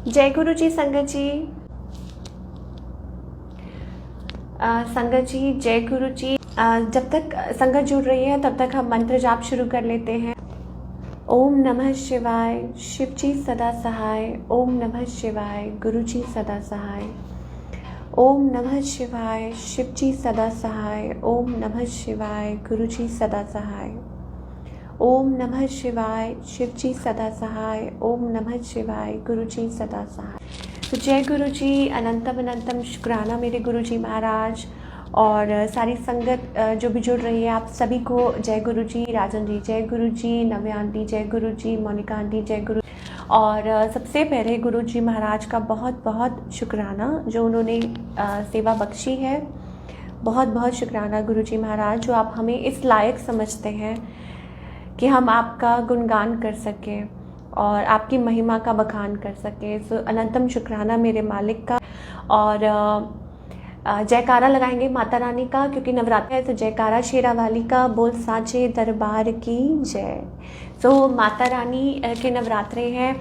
जय गुरु जी संगत जी। संगत जी जय गुरु जी। जब तक संगत जुड़ रही है तब तक हम मंत्र जाप शुरू कर लेते हैं। ओम नमः शिवाय, शिव जी सदा सहाय। ओम नमः शिवाय, गुरु जी सदा सहाय। ओम नमः शिवाय, शिव जी सदा सहाय। ओम नमः शिवाय, गुरु जी सदा सहाय। ओम नमः शिवाय, शिव जी सदा सहाय। ओम नमः शिवाय, गुरु जी सदा सहाय। तो जय गुरु जी, अनंतम अनंतम शुक्राना मेरे गुरु जी महाराज और सारी संगत जो भी जुड़ रही है, आप सभी को जय गुरु जी। राजन जी जय गुरु जी, नव्या आंटी जय गुरु जी, मोनिका आंटी जय गुरु। और सबसे पहले गुरु जी महाराज का बहुत बहुत शुक्राना जो उन्होंने सेवा बख्शी है। बहुत बहुत शुक्राना गुरु जी महाराज जो आप हमें इस लायक समझते हैं कि हम आपका गुणगान कर सकें और आपकी महिमा का बखान कर सकें। सो अनंतम शुक्राना मेरे मालिक का। और जयकारा लगाएंगे माता रानी का, क्योंकि नवरात्र है तो जयकारा शेरा वाली का, बोल साचे दरबार की जय। तो माता रानी के नवरात्रे हैं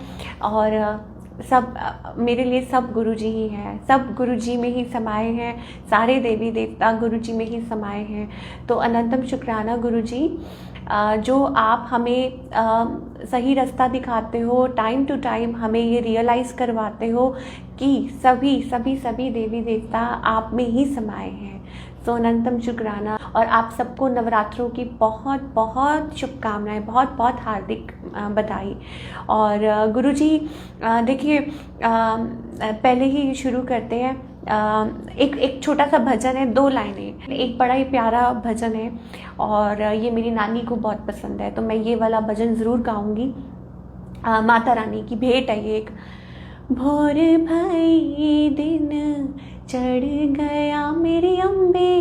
और सब मेरे लिए सब गुरु जी ही हैं, सब गुरु जी में ही समाये हैं, सारे देवी देवता गुरु जी में ही समाये हैं। तो अनंतम शुक्राना गुरु जी जो आप हमें सही रास्ता दिखाते हो, टाइम टू टाइम हमें ये रियलाइज़ करवाते हो कि सभी सभी सभी देवी देवता आप में ही समाये हैं। तो अनंतम शुक्राना और आप सबको नवरात्रों की बहुत बहुत शुभकामनाएं, बहुत बहुत हार्दिक बधाई। और गुरुजी देखिए पहले ही शुरू करते हैं। एक छोटा सा भजन है, 2 लाइनें, एक बड़ा ही प्यारा भजन है और ये मेरी नानी को बहुत पसंद है, तो मैं ये वाला भजन ज़रूर गाऊंगी। माता रानी की भेंट है ये एक। भोर भई दिन चढ़ गया मेरी अम्बे,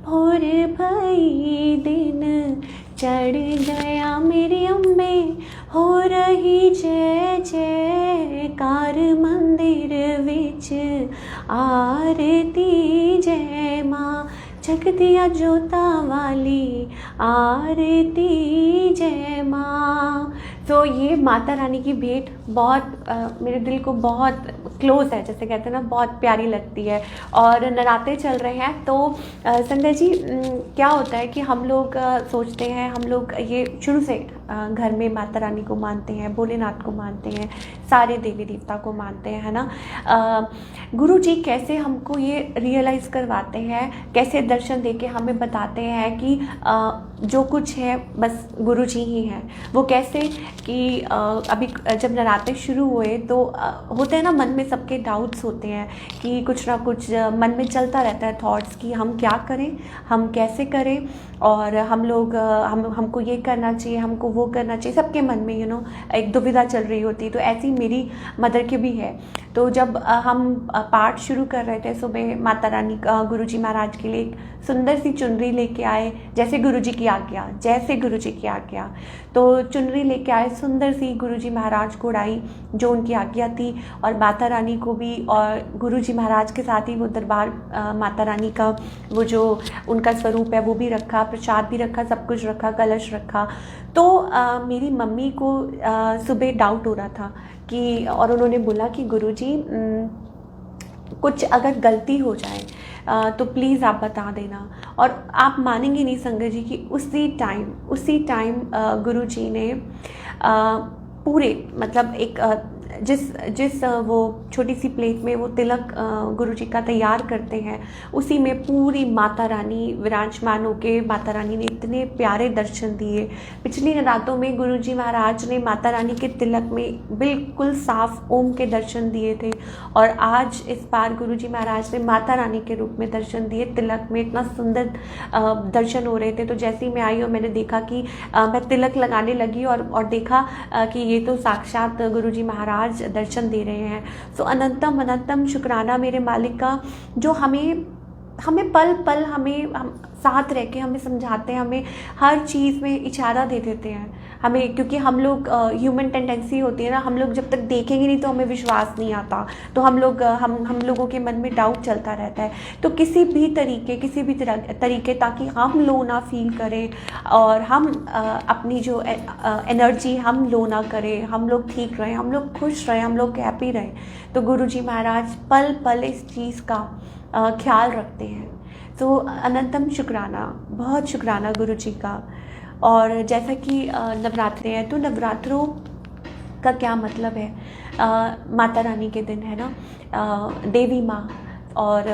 भोर भई दिन चढ़ गया मेरी अम्बे, हो रही जय जयकार मंदिर विच आरती जय माँ, जग दिया जोता वाली आरती जय माँ। तो ये माता रानी की भेंट बहुत मेरे दिल को बहुत क्लोज़ है, जैसे कहते हैं ना, बहुत प्यारी लगती है। और नवरात्रे चल रहे हैं तो संजय जी क्या होता है कि हम लोग सोचते हैं, हम लोग ये शुरू से घर में माता रानी को मानते हैं, भोलेनाथ को मानते हैं, सारे देवी देवता को मानते हैं, है ना। गुरु जी कैसे हमको ये रियलाइज़ करवाते हैं, कैसे दर्शन देके हमें बताते हैं कि जो कुछ है बस गुरु जी ही हैं। वो कैसे कि अभी जब नवरात्रे शुरू हुए तो होते हैं ना, मन में सबके डाउट्स होते हैं कि कुछ ना कुछ मन में चलता रहता है थॉट्स कि हम क्या करें, हम कैसे करें, और हम लोग हमको ये करना चाहिए, हमको वो करना चाहिए, सबके मन में एक दुविधा चल रही होती है। तो ऐसी मेरी मदर की भी है। तो जब हम पाठ शुरू कर रहे थे सुबह, माता रानी गुरु जी महाराज के लिए एक सुंदर सी चुनरी लेके आए, जैसे गुरु जी की आज्ञा, जैसे गुरु जी की आज्ञा। तो चुनरी लेके आए सुंदर सी, गुरु जी महाराज को उड़ाई जो उनकी आज्ञा थी, और माता रानी को भी, और गुरु जी महाराज के साथ ही वो दरबार माता रानी का वो जो उनका स्वरूप है वो भी रखा, प्रसाद भी रखा, सब कुछ रखा, कलश रखा। तो मेरी मम्मी को सुबह डाउट हो रहा था कि, और उन्होंने बोला कि गुरुजी कुछ अगर गलती हो जाए तो प्लीज़ आप बता देना। और आप मानेंगे नहीं संगत जी कि उसी टाइम गुरुजी ने पूरे मतलब एक जिस वो छोटी सी प्लेट में वो तिलक गुरुजी का तैयार करते हैं, उसी में पूरी माता रानी विराजमान होके माता रानी ने इतने प्यारे दर्शन दिए। पिछली रातों में गुरुजी महाराज ने माता रानी के तिलक में बिल्कुल साफ ओम के दर्शन दिए थे, और आज इस बार गुरुजी महाराज ने माता रानी के रूप में दर्शन दिए। तिलक में इतना सुंदर दर्शन हो रहे थे। तो जैसे ही मैं आई और मैंने देखा कि मैं तिलक लगाने लगी और देखा कि ये तो साक्षात गुरुजी महाराज दर्शन दे रहे हैं। तो अनंतम अनंतम शुक्राना मेरे मालिक का, जो हमें पल हम साथ रह के हमें समझाते हैं, हमें हर चीज़ में इशारा दे देते हैं। हमें, क्योंकि हम लोग ह्यूमन टेंडेंसी होती है ना, हम लोग जब तक देखेंगे नहीं तो हमें विश्वास नहीं आता, तो हम लोगों के मन में डाउट चलता रहता है। तो किसी भी तरीके ताकि हम लो ना फील करें और हम अपनी जो एनर्जी हम लो ना करें, हम लोग ठीक रहें, हम लोग खुश रहें, हम लोग हैप्पी रहें, तो गुरुजी महाराज पल पल इस चीज़ का ख्याल रखते हैं। तो अनंतम शुक्राना, बहुत शुक्राना गुरुजी का। और जैसा कि नवरात्रे हैं, तो नवरात्रों का क्या मतलब है, माता रानी के दिन है ना, देवी माँ, और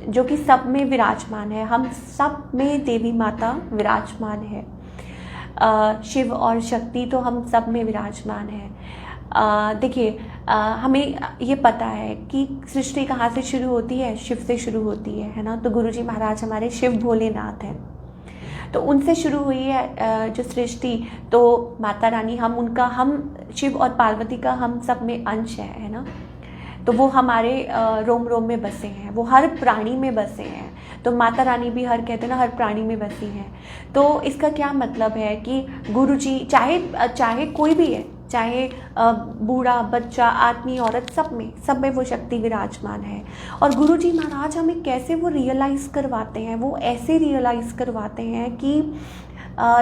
जो कि सब में विराजमान है, हम सब में देवी माता विराजमान है। शिव और शक्ति तो हम सब में विराजमान है। देखिए, हमें ये पता है कि सृष्टि कहाँ से शुरू होती है, शिव से शुरू होती है ना। तो गुरुजी महाराज हमारे शिव भोलेनाथ हैं, तो उनसे शुरू हुई है जो सृष्टि। तो माता रानी, हम शिव और पार्वती का हम सब में अंश है ना। तो वो हमारे रोम रोम में बसे हैं, वो हर प्राणी में बसे हैं। तो माता रानी भी कहते हैं ना, हर प्राणी में बसी हैं। तो इसका क्या मतलब है कि गुरुजी चाहे कोई भी है, चाहे बूढ़ा बच्चा आदमी औरत, सब में वो शक्ति विराजमान है। और गुरुजी महाराज हमें कैसे वो रियलाइज़ करवाते हैं, वो ऐसे रियलाइज़ करवाते हैं कि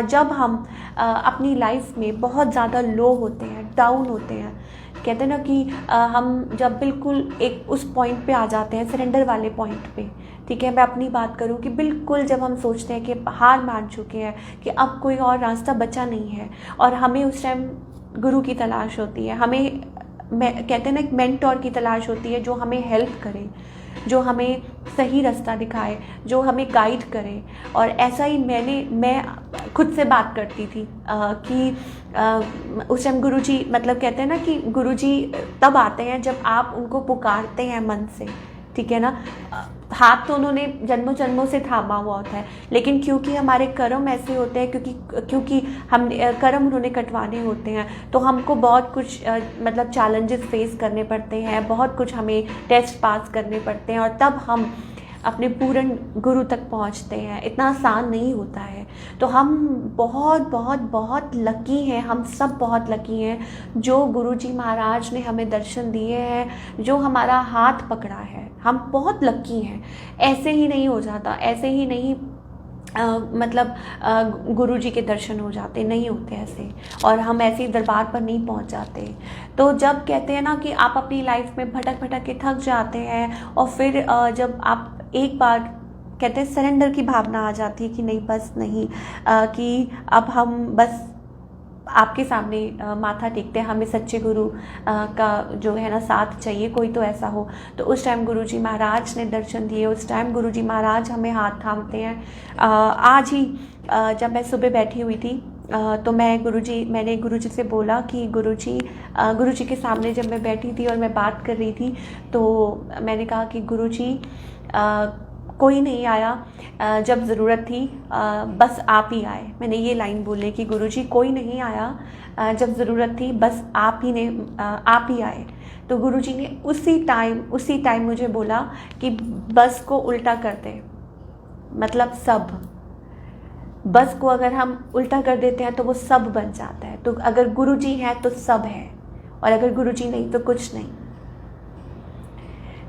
जब हम अपनी लाइफ में बहुत ज़्यादा लो होते हैं, डाउन होते हैं, कहते हैं ना कि हम जब बिल्कुल एक उस पॉइंट पे आ जाते हैं, सरेंडर वाले पॉइंट पे, ठीक है, मैं अपनी बात करूं कि बिल्कुल जब हम सोचते हैं कि हार मान चुके हैं, कि अब कोई और रास्ता बचा नहीं है, और हमें उस टाइम गुरु की तलाश होती है, कहते हैं ना, एक मेंटोर की तलाश होती है जो हमें हेल्प करे, जो हमें सही रास्ता दिखाए, जो हमें गाइड करे। और ऐसा ही मैं खुद से बात करती थी कि उस टाइम गुरुजी, मतलब कहते हैं ना कि गुरुजी तब आते हैं जब आप उनको पुकारते हैं मन से, ठीक है ना। हाथ तो उन्होंने जन्मों जन्मों से थामा हुआ होता है, लेकिन क्योंकि हमारे कर्म ऐसे होते हैं, क्योंकि हम कर्म उन्होंने कटवाने होते हैं, तो हमको बहुत कुछ मतलब चैलेंजेस फेस करने पड़ते हैं, बहुत कुछ हमें टेस्ट पास करने पड़ते हैं, और तब हम अपने पूर्ण गुरु तक पहुंचते हैं। इतना आसान नहीं होता है। तो हम बहुत बहुत बहुत लकी हैं, हम सब बहुत लकी हैं जो गुरुजी महाराज ने हमें दर्शन दिए हैं, जो हमारा हाथ पकड़ा है। हम बहुत लकी हैं। ऐसे ही नहीं हो जाता, ऐसे ही नहीं गुरुजी के दर्शन हो जाते, नहीं होते ऐसे, और हम ऐसे ही दरबार पर नहीं पहुंच जाते। तो जब कहते हैं ना कि आप अपनी लाइफ में भटक भटक के थक जाते हैं, और फिर जब आप एक बार कहते हैं सरेंडर की भावना आ जाती है कि नहीं, बस नहीं, कि अब हम बस आपके सामने माथा टेकते हैं, हमें सच्चे गुरु का जो है ना साथ चाहिए, कोई तो ऐसा हो। तो उस टाइम गुरुजी महाराज ने दर्शन दिए, उस टाइम गुरुजी महाराज हमें हाथ थामते हैं। आज ही जब मैं सुबह बैठी हुई थी, तो मैंने गुरुजी से बोला कि गुरुजी के सामने जब मैं बैठी थी और मैं बात कर रही थी, तो मैंने कहा कि गुरुजी कोई नहीं आया जब ज़रूरत थी, बस आप ही आए। मैंने ये लाइन बोली कि गुरुजी कोई नहीं आया जब ज़रूरत थी, बस आप ही आए। तो गुरुजी ने उसी टाइम मुझे बोला कि बस को उल्टा कर दे, मतलब सब। बस को अगर हम उल्टा कर देते हैं तो वो सब बन जाता है। तो अगर गुरुजी है तो सब है, और अगर गुरुजी नहीं तो कुछ नहीं।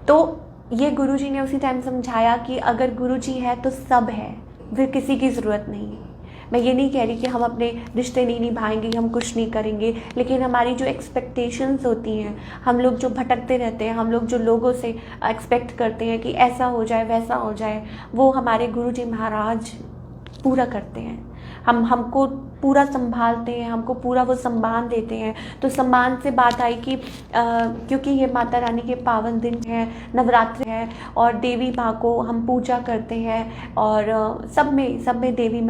तो ये गुरुजी ने उसी टाइम समझाया कि अगर गुरुजी है तो सब है, फिर किसी की ज़रूरत नहीं है। मैं ये नहीं कह रही कि हम अपने रिश्ते नहीं निभाएंगे, हम कुछ नहीं करेंगे, लेकिन हमारी जो एक्सपेक्टेशंस होती हैं, हम लोग जो भटकते रहते हैं, हम लोग जो लोगों से एक्सपेक्ट करते हैं कि ऐसा हो जाए वैसा हो जाए, वो हमारे गुरुजी महाराज पूरा करते हैं। हमको पूरा संभालते हैं, हमको पूरा वो सम्मान देते हैं। तो सम्मान से बात आई कि क्योंकि ये माता रानी के पावन दिन है, नवरात्र है, और देवी माँ को हम पूजा करते हैं, और सब में देवी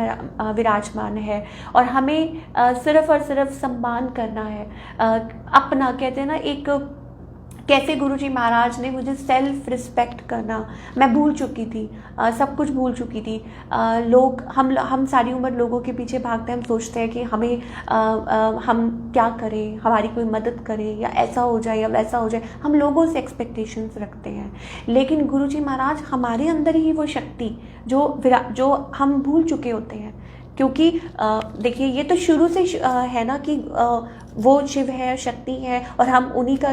विराजमान है, और हमें सिर्फ़ और सिर्फ सम्मान करना है अपना। कहते हैं ना, एक कैसे गुरुजी महाराज ने मुझे सेल्फ रिस्पेक्ट करना, मैं भूल चुकी थी, सब कुछ भूल चुकी थी। हम सारी उम्र लोगों के पीछे भागते हैं, हम सोचते हैं कि हम क्या करें, हमारी कोई मदद करे, या ऐसा हो जाए या वैसा हो जाए, हम लोगों से एक्सपेक्टेशंस रखते हैं। लेकिन गुरुजी महाराज हमारे अंदर ही वो शक्ति जो हम भूल चुके होते हैं, क्योंकि देखिए ये तो शुरू से है ना कि वो शिव है, शक्ति है और हम उन्हीं का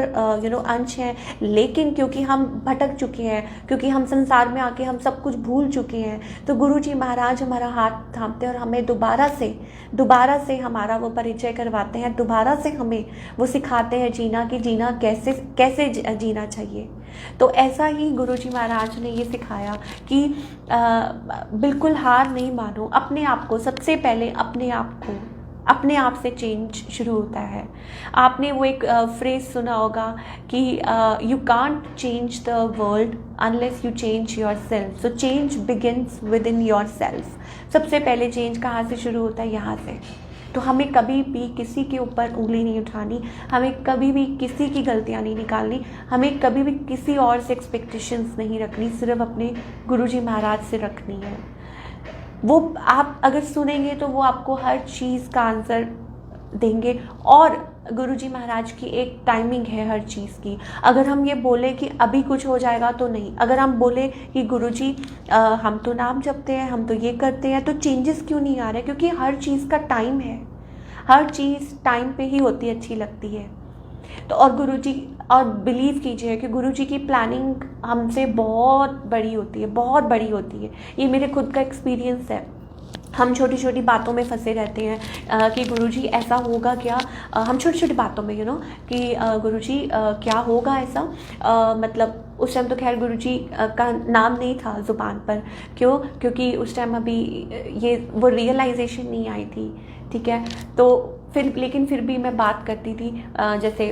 अंश हैं। लेकिन क्योंकि हम भटक चुके हैं, क्योंकि हम संसार में आके हम सब कुछ भूल चुके हैं, तो गुरु जी महाराज हमारा हाथ थामते हैं और हमें दोबारा से हमारा वो परिचय करवाते हैं, दोबारा से हमें वो सिखाते हैं जीना, कि जीना कैसे जीना चाहिए। तो ऐसा ही गुरु जी महाराज ने ये सिखाया कि बिल्कुल हार नहीं मानो, अपने आप को सबसे पहले अपने आप से चेंज शुरू होता है। आपने वो एक फ्रेज सुना होगा कि you can't change the world unless you change your self, so change begins with in your self. सबसे पहले चेंज कहाँ से शुरू होता है? यहाँ से। तो हमें कभी भी किसी के ऊपर उंगली नहीं उठानी, हमें कभी भी किसी की गलतियाँ नहीं निकालनी, हमें कभी भी किसी और से एक्सपेक्टेशंस नहीं रखनी, सिर्फ अपने गुरुजी महाराज से रखनी है। वो आप अगर सुनेंगे तो वो आपको हर चीज़ का आंसर देंगे। और गुरुजी महाराज की एक टाइमिंग है हर चीज़ की। अगर हम ये बोले कि अभी कुछ हो जाएगा तो नहीं, अगर हम बोले कि गुरुजी हम तो नाम जपते हैं, हम तो ये करते हैं, तो चेंजेस क्यों नहीं आ रहे? क्योंकि हर चीज़ का टाइम है, हर चीज़ टाइम पे ही होती है, अच्छी लगती है। तो और गुरुजी, और बिलीव कीजिए कि गुरुजी की प्लानिंग हमसे बहुत बड़ी होती है, बहुत बड़ी होती है। ये मेरे खुद का एक्सपीरियंस है। हम छोटी छोटी बातों में फंसे रहते हैं कि गुरुजी ऐसा होगा क्या, हम छोटी छोटी बातों में कि गुरुजी क्या होगा ऐसा, मतलब उस टाइम तो खैर गुरुजी का नाम नहीं था ज़ुबान पर। क्यों? क्योंकि उस टाइम अभी ये वो रियलाइजेशन नहीं आई थी, ठीक है। तो लेकिन फिर भी मैं बात करती थी जैसे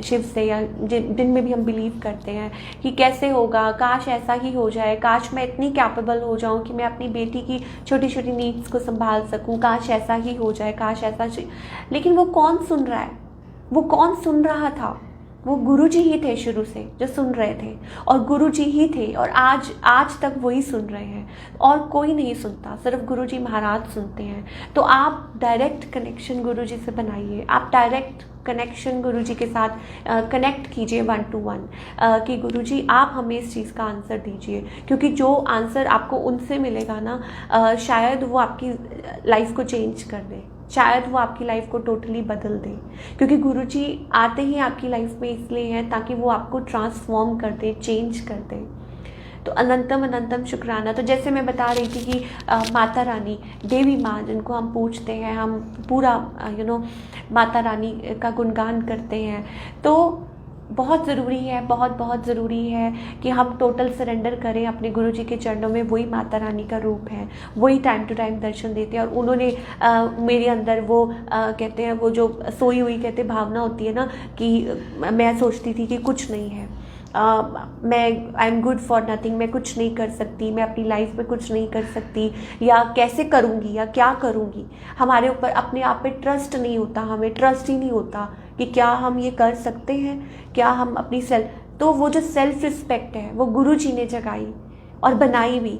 शिव से, या जिनमें भी हम बिलीव करते हैं कि कैसे होगा, काश ऐसा ही हो जाए, काश मैं इतनी कैपेबल हो जाऊं कि मैं अपनी बेटी की छोटी छोटी नीड्स को संभाल सकूं, काश ऐसा ही हो जाए, काश ऐसा। लेकिन वो कौन सुन रहा है? वो कौन सुन रहा था? वो गुरुजी ही थे शुरू से जो सुन रहे थे, और गुरुजी ही थे, और आज तक वही सुन रहे हैं, और कोई नहीं सुनता, सिर्फ गुरुजी महाराज सुनते हैं। तो आप डायरेक्ट कनेक्शन गुरुजी से बनाइए, आप डायरेक्ट कनेक्शन गुरुजी के साथ कनेक्ट कीजिए 1 to 1 कि गुरुजी आप हमें इस चीज़ का आंसर दीजिए। क्योंकि जो आंसर आपको उनसे मिलेगा ना, शायद वो आपकी लाइफ को चेंज कर दे, शायद वो आपकी लाइफ को टोटली बदल दे। क्योंकि गुरुजी आते ही आपकी लाइफ में इसलिए हैं ताकि वो आपको ट्रांसफॉर्म कर दे, चेंज कर दे। तो अनंतम शुक्राना। तो जैसे मैं बता रही थी कि माता रानी, देवी माँ जिनको हम पूछते हैं, हम पूरा माता रानी का गुणगान करते हैं, तो बहुत ज़रूरी है, बहुत ज़रूरी है कि हम टोटल सरेंडर करें अपने गुरुजी के चरणों में। वही माता रानी का रूप है, वही टाइम टू टाइम दर्शन देते हैं। और उन्होंने मेरे अंदर वो कहते हैं, वो जो सोई हुई कहते भावना होती है ना, कि मैं सोचती थी कि कुछ नहीं है, मैं I am good for nothing, मैं कुछ नहीं कर सकती, मैं अपनी लाइफ में कुछ नहीं कर सकती, या कैसे करूँगी, या क्या करूँगी। हमारे ऊपर अपने आप पे ट्रस्ट नहीं होता, हमें ट्रस्ट ही नहीं होता कि क्या हम ये कर सकते हैं, क्या हम अपनी तो वो जो सेल्फ रिस्पेक्ट है वो गुरुजी ने जगाई और बनाई भी।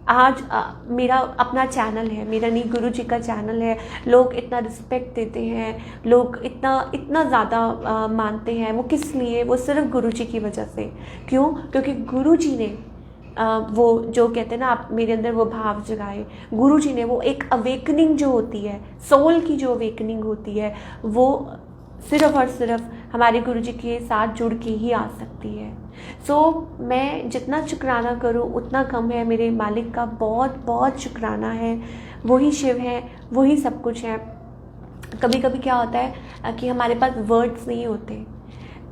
आज मेरा अपना चैनल है, मेरा नहीं गुरुजी का चैनल है। लोग इतना रिस्पेक्ट देते हैं, लोग इतना ज़्यादा मानते हैं। वो किस लिए? वो सिर्फ गुरुजी की वजह से। क्यों? क्योंकि गुरुजी ने वो जो कहते हैं ना, आप मेरे अंदर वो भाव जगाए। गुरुजी ने वो एक अवेकनिंग जो होती है, सोल की जो अवेकनिंग होती है, वो सिर्फ और सिर्फ हमारे गुरुजी के साथ जुड़ के ही आ सकती है। मैं जितना शुक्राना करूं उतना कम है। मेरे मालिक का बहुत शुक्राना है। वही शिव है, वही सब कुछ है। कभी कभी क्या होता है कि हमारे पास वर्ड्स नहीं होते।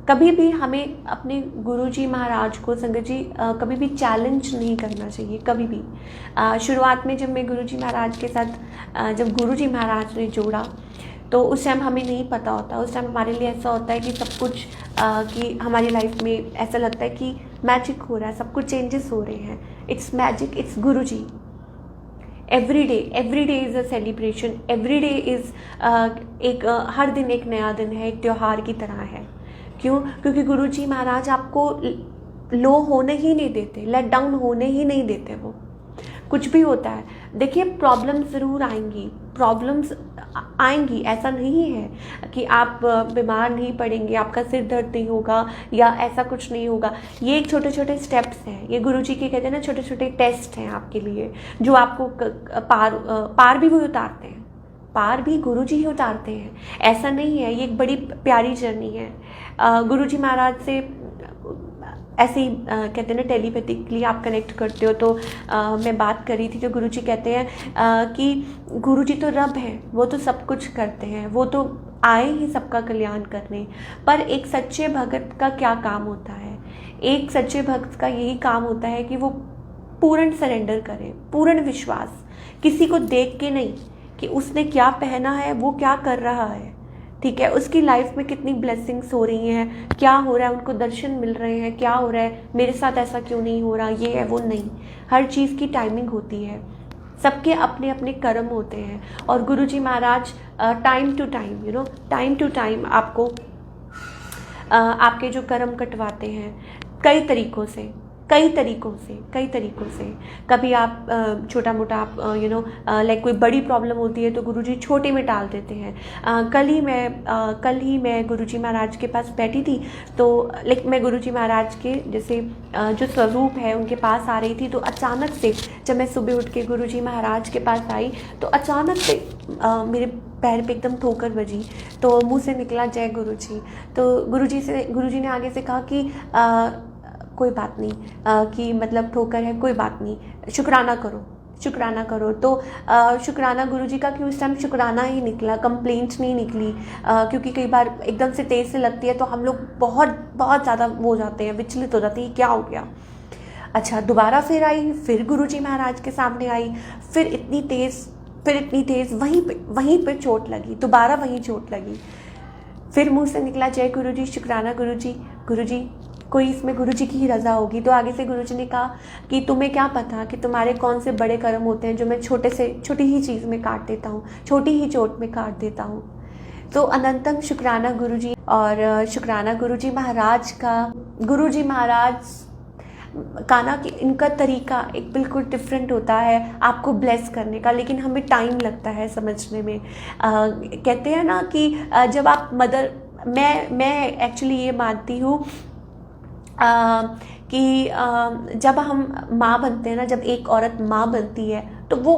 कभी भी हमें अपने गुरुजी महाराज को, संगत जी, कभी भी चैलेंज नहीं करना चाहिए, कभी भी। शुरुआत में जब मैं गुरुजी महाराज के साथ, जब गुरुजी महाराज ने जोड़ा, तो उस टाइम हमें नहीं पता होता। उस टाइम हमारे लिए ऐसा होता है कि सब कुछ कि हमारी लाइफ में ऐसा लगता है कि मैजिक हो रहा है, सब कुछ चेंजेस हो रहे हैं। It's magic, it's Guruji. Every day is a celebration, every day is her दिन एक नया दिन है, एक त्यौहार की तरह है। क्यों? क्योंकि गुरुजी महाराज आपको लो होने ही नहीं देते, लेट डाउन होने ही नहीं देते। वो कुछ भी होता है, देखिए प्रॉब्लम ज़रूर आएंगी, प्रॉब्लम्स आएंगी, ऐसा नहीं है कि आप बीमार नहीं पड़ेंगे, आपका सिर दर्द नहीं होगा या ऐसा कुछ नहीं होगा। ये एक छोटे छोटे स्टेप्स हैं, ये गुरुजी के कहते हैं ना छोटे छोटे टेस्ट हैं आपके लिए, जो आपको पार भी वो उतारते हैं, पार भी गुरुजी ही उतारते हैं, ऐसा नहीं है। ये एक बड़ी प्यारी जर्नी है। गुरुजी महाराज से ऐसे ही कहते हैं ना टेलीपैथिकली आप कनेक्ट करते हो। तो मैं बात कर रही थी, जो गुरुजी कहते हैं कि गुरुजी तो रब है, वो तो सब कुछ करते हैं, वो तो आए ही सबका कल्याण करने, पर एक सच्चे भगत का क्या काम होता है? एक सच्चे भक्त का यही काम होता है कि वो पूर्ण सरेंडर करे, पूर्ण विश्वास, किसी को देख के नहीं कि उसने क्या पहना है, वो क्या कर रहा है, ठीक है, उसकी लाइफ में कितनी ब्लेसिंग्स हो रही हैं, क्या हो रहा है, उनको दर्शन मिल रहे हैं, क्या हो रहा है, मेरे साथ ऐसा क्यों नहीं हो रहा, ये है वो नहीं। हर चीज़ की टाइमिंग होती है, सबके अपने अपने कर्म होते हैं, और Guruji Maharaj time to time time to time आपको आपके जो कर्म कटवाते हैं कई तरीक़ों से। कभी आप छोटा मोटा आप लाइक कोई बड़ी प्रॉब्लम होती है तो गुरुजी छोटे में टाल देते हैं। कल ही मैं गुरुजी महाराज के पास बैठी थी, तो लाइक मैं गुरुजी महाराज के जैसे जो स्वरूप है उनके पास आ रही थी, तो अचानक से जब मैं सुबह उठ के गुरुजी महाराज के पास आई तो अचानक से मेरे पैर पे एकदम ठोकर बजी, तो मुंह से निकला जय गुरुजी। तो गुरुजी ने आगे से कहा कि कोई बात नहीं, कि मतलब ठोकर है, कोई बात नहीं, शुक्राना करो। तो शुक्राना गुरुजी का क्यों इस टाइम शुक्राना ही निकला, कंप्लेंट नहीं निकली, क्योंकि कई बार एकदम से तेज़ से लगती है तो हम लोग बहुत ज़्यादा वो हो जाते हैं, विचलित हो जाते हैं, क्या हो गया। अच्छा, दोबारा फिर आई, फिर गुरुजी महाराज के सामने आई, फिर इतनी तेज़ वहीं पे चोट लगी, दोबारा वहीं चोट लगी। फिर मुँह से निकला जय गुरुजी, शुक्राना गुरुजी, कोई इसमें गुरुजी की ही रज़ा होगी। तो आगे से गुरुजी ने कहा कि तुम्हें क्या पता कि तुम्हारे कौन से बड़े कर्म होते हैं जो मैं छोटी ही चीज़ में काट देता हूँ, छोटी ही चोट में काट देता हूँ। तो अनंतम शुक्राना गुरुजी, और शुक्राना गुरुजी महाराज का ना कि इनका तरीका एक बिल्कुल डिफरेंट होता है आपको ब्लेस करने का, लेकिन हमें टाइम लगता है समझने में। कहते हैं ना कि जब आप मैं एक्चुअली ये मानती हूँ कि जब हम माँ बनते हैं ना, जब एक औरत माँ बनती है तो वो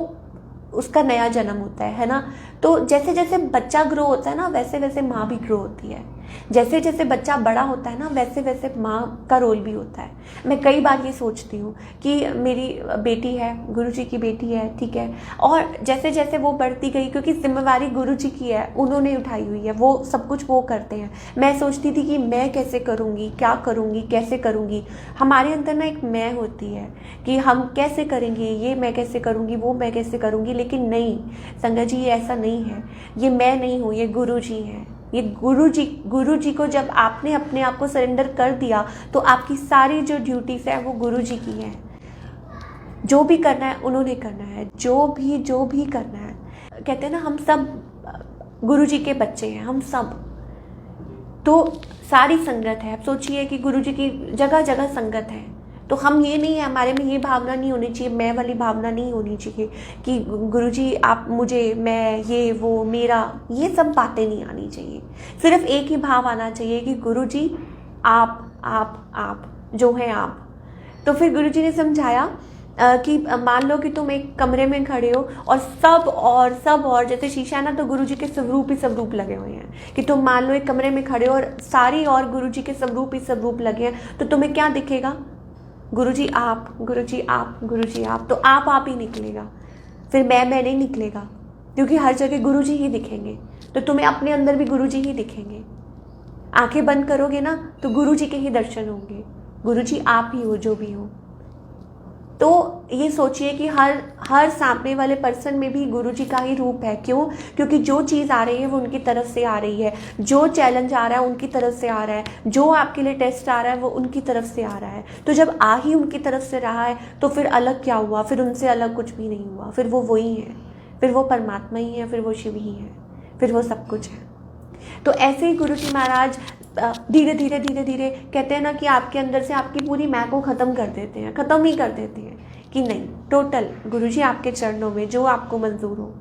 उसका नया जन्म होता है ना। तो जैसे जैसे बच्चा ग्रो होता है ना, वैसे वैसे माँ भी ग्रो होती है। जैसे जैसे बच्चा बड़ा होता है ना, वैसे वैसे माँ का रोल भी होता है। मैं कई बार ये सोचती हूँ कि मेरी बेटी है, गुरुजी की बेटी है, ठीक है, और जैसे जैसे वो बढ़ती गई, क्योंकि जिम्मेवारी गुरुजी की है, उन्होंने उठाई हुई है, वो सब कुछ वो करते हैं। मैं सोचती थी कि मैं कैसे करूँगी, क्या करूँगी, कैसे करूँगी। हमारे अंदर ना एक मैं होती है कि हम कैसे करेंगे, ये मैं कैसे करूँगी, वो मैं कैसे करूँगी, लेकिन नहीं संगत जी, ये ऐसा नहीं है। ये मैं नहीं हूँ, ये गुरुजी हैं। ये गुरुजी को जब आपने अपने आप को सरेंडर कर दिया तो आपकी सारी जो ड्यूटीज है वो गुरुजी की है। जो भी करना है उन्होंने करना है, जो भी करना है। कहते हैं ना, हम सब गुरुजी के बच्चे हैं, हम सब। तो सारी संगत है। आप सोचिए कि गुरुजी की जगह जगह संगत है, तो हम ये नहीं है, हमारे में ये भावना नहीं होनी चाहिए, मैं वाली भावना नहीं होनी चाहिए कि गुरुजी आप मुझे, मैं, ये वो, मेरा, ये सब बातें नहीं आनी चाहिए। सिर्फ एक ही भाव आना चाहिए कि गुरुजी आप जो हैं आप। तो फिर गुरुजी ने समझाया कि मान लो कि तुम एक कमरे में खड़े हो और सब और जैसे शीशा है ना, तो गुरुजी के स्वरूप लगे हुए हैं। कि तुम मान लो एक कमरे में खड़े हो और सारी और गुरुजी के स्वरूप लगे हैं, तो तुम्हें क्या दिखेगा? गुरुजी आप। तो आप ही निकलेगा, फिर मैं नहीं निकलेगा, क्योंकि हर जगह गुरुजी ही दिखेंगे। तो तुम्हें अपने अंदर भी गुरुजी ही दिखेंगे। आंखें बंद करोगे ना तो गुरुजी के ही दर्शन होंगे। गुरुजी आप ही हो, जो भी हो। तो ये सोचिए कि हर सामने वाले पर्सन में भी गुरुजी का ही रूप है। क्यों? क्योंकि जो चीज़ आ रही है वो उनकी तरफ से आ रही है, जो चैलेंज आ रहा है उनकी तरफ से आ रहा है, जो आपके लिए टेस्ट आ रहा है वो उनकी तरफ से आ रहा है। तो जब आ ही उनकी तरफ से रहा है तो फिर अलग क्या हुआ? फिर उनसे अलग कुछ भी नहीं हुआ। फिर वो वही है, फिर वो परमात्मा ही है, फिर वो शिव ही है, फिर वो सब कुछ है। तो ऐसे ही गुरुजी महाराज धीरे धीरे कहते हैं ना कि आपके अंदर से आपकी पूरी मैं को ख़त्म ही कर देते हैं कि नहीं, टोटल गुरुजी आपके चरणों में, जो आपको मंजूर हो।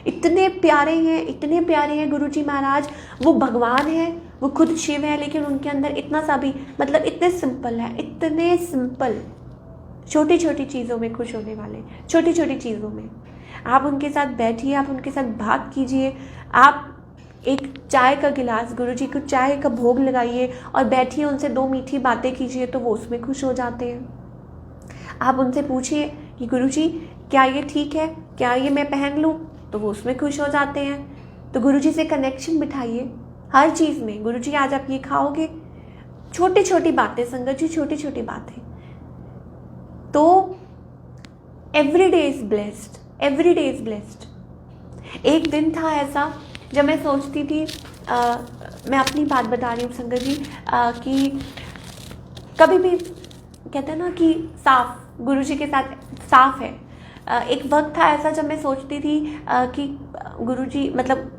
इतने प्यारे हैं, इतने प्यारे हैं गुरुजी महाराज। वो भगवान है, वो खुद शिव है, लेकिन उनके अंदर इतना सा भी, मतलब इतने सिंपल है, इतने सिंपल, छोटी छोटी चीज़ों में खुश होने वाले, छोटी छोटी चीज़ों में। आप उनके साथ बैठिए, आप उनके साथ बात कीजिए, आप एक चाय का गिलास, गुरुजी को चाय का भोग लगाइए और बैठिए, उनसे 2 मीठी बातें कीजिए तो वो उसमें खुश हो जाते हैं। आप उनसे पूछिए कि गुरुजी क्या ये ठीक है, क्या ये मैं पहन लूँ, तो वो उसमें खुश हो जाते हैं। तो गुरुजी से कनेक्शन बिठाइए हर चीज़ में। गुरुजी आज आप ये खाओगे, छोटी छोटी बातें संगत जी, छोटी छोटी बातें। तो every day is blessed, every day is blessed. एक दिन था ऐसा जब मैं सोचती थी, मैं अपनी बात बता रही हूँ संगत जी, कि कभी भी कहते हैं ना कि साफ, गुरुजी के साथ साफ है। एक वक्त था ऐसा जब मैं सोचती थी कि गुरुजी, मतलब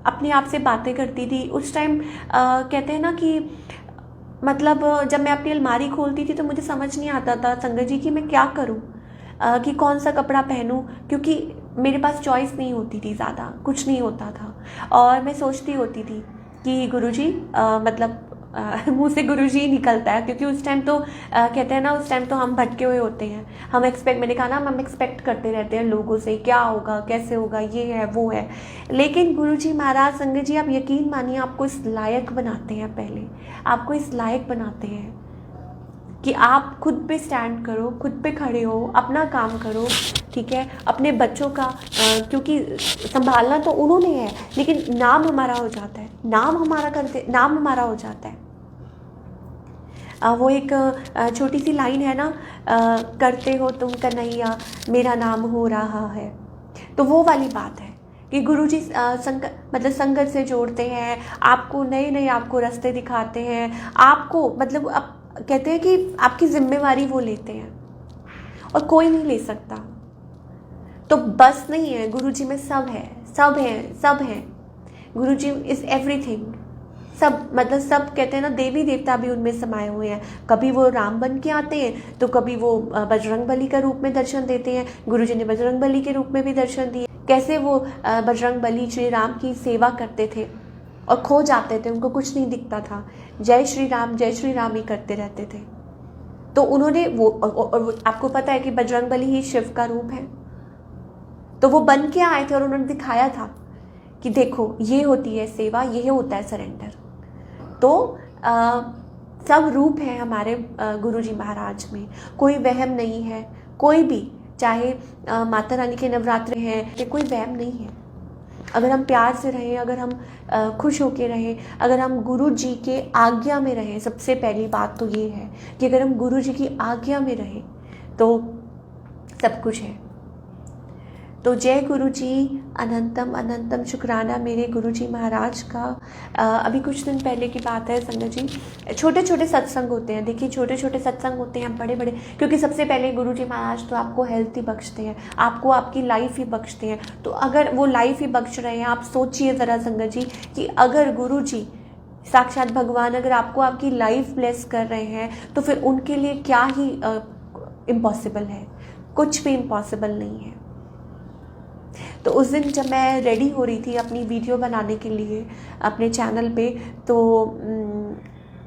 अपने आप से बातें करती थी। उस टाइम कहते हैं ना कि मतलब जब मैं अपनी अलमारी खोलती थी तो मुझे समझ नहीं आता था संगत जी कि मैं क्या करूं, कि कौन सा कपड़ा पहनूं, क्योंकि मेरे पास चॉइस नहीं होती थी, ज़्यादा कुछ नहीं होता था। और मैं सोचती होती थी कि गुरुजी, मतलब मुँह से गुरुजी निकलता है, क्योंकि उस टाइम तो कहते हैं ना, उस टाइम तो हम भटके हुए होते हैं। हम मैंने कहा ना, हम एक्सपेक्ट करते रहते हैं लोगों से, क्या होगा, कैसे होगा, ये है वो है। लेकिन गुरुजी महाराज, संगत जी, आप यकीन मानिए, आपको इस लायक बनाते हैं, पहले आपको इस लायक बनाते हैं कि आप खुद पे स्टैंड करो, खुद पे खड़े हो, अपना काम करो, ठीक है। अपने बच्चों का क्योंकि संभालना तो उन्होंने है, लेकिन नाम हमारा हो जाता है, नाम हमारा हो जाता है। वो एक छोटी सी लाइन है ना, करते हो तुम कन्हैया, मेरा नाम हो रहा है। तो वो वाली बात है कि गुरुजी मतलब संगत से जोड़ते हैं आपको, नए नए आपको रास्ते दिखाते हैं आपको, मतलब कहते हैं कि आपकी जिम्मेवारी वो लेते हैं और कोई नहीं ले सकता। तो बस नहीं है, गुरुजी में सब है, सब है, सब है। गुरुजी इज़ एवरीथिंग, सब, मतलब सब कहते हैं ना, देवी देवता भी उनमें समाये हुए हैं। कभी वो राम बन के आते हैं तो कभी वो बजरंग बली का रूप में दर्शन देते हैं। गुरुजी ने बजरंग बली के रूप में भी दर्शन दिए। कैसे वो बजरंग बली श्री राम की सेवा करते थे और खो जाते थे, उनको कुछ नहीं दिखता था, जय श्री राम ही करते रहते थे। तो उन्होंने वो, और आपको पता है कि बजरंग बली ही शिव का रूप है, तो वो बन के आए थे और उन्होंने दिखाया था कि देखो ये होती है सेवा, ये होता है सरेंडर। तो सब रूप है हमारे गुरुजी महाराज में, कोई वहम नहीं है, कोई भी, चाहे माता रानी के नवरात्र हैं, कि कोई वहम नहीं है। अगर हम प्यार से रहें, अगर हम खुश होके रहें, अगर हम गुरु जी के आज्ञा में रहें, सबसे पहली बात तो ये है कि अगर हम गुरु जी की आज्ञा में रहें तो सब कुछ है। तो जय गुरु जी, अनंतम अनंतम शुक्राना मेरे गुरु जी महाराज का। अभी कुछ दिन पहले की बात है संगत जी, छोटे छोटे सत्संग होते हैं, देखिए छोटे छोटे सत्संग होते हैं, बड़े बड़े, क्योंकि सबसे पहले गुरु जी महाराज तो आपको हेल्थ ही बख्शते हैं, आपको आपकी लाइफ ही बख्शते हैं। तो अगर वो लाइफ ही बख्श रहे हैं, आप सोचिए ज़रा संगत जी कि अगर गुरु जी साक्षात भगवान अगर आपको आपकी लाइफ ब्लेस कर रहे हैं तो फिर उनके लिए क्या ही इम्पॉसिबल है, कुछ भी इम्पॉसिबल नहीं है। तो उस दिन जब मैं रेडी हो रही थी अपनी वीडियो बनाने के लिए अपने चैनल पे, तो